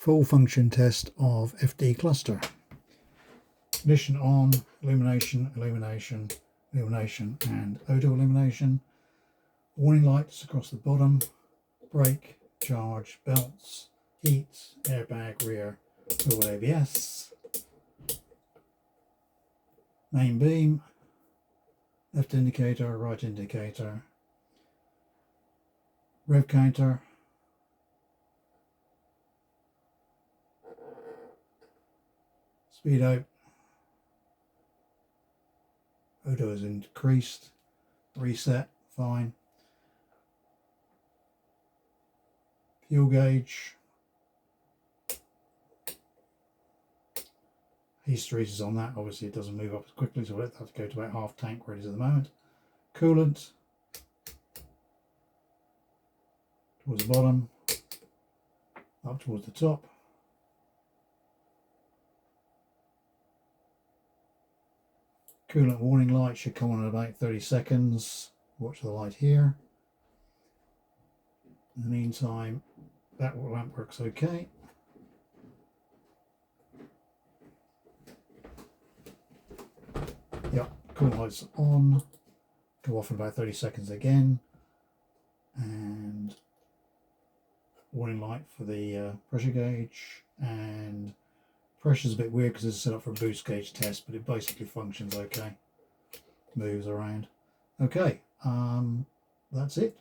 full function test of FD cluster. Ignition on, illumination, illumination, illumination and auto illumination. Warning lights across the bottom. Brake, charge, belts, heat, airbag, rear, wheel ABS. Main beam, left indicator, right indicator. Rev counter. Speedo. Auto is increased. Reset, fine. Fuel gauge. Hysteresis is on that. Obviously it doesn't move up as quickly, so we'll let that go to about half tank where it is at the moment. Coolant. Towards the bottom. Up towards the top. Coolant warning light should come on in about 30 seconds. Watch the light here. In the meantime, that lamp works okay. Yep, coolant lights on. Go off in about 30 seconds again. And warning light for the pressure gauge. And pressure's a bit weird because it's set up for a boost gauge test, but it basically functions okay. Moves around. Okay, that's it.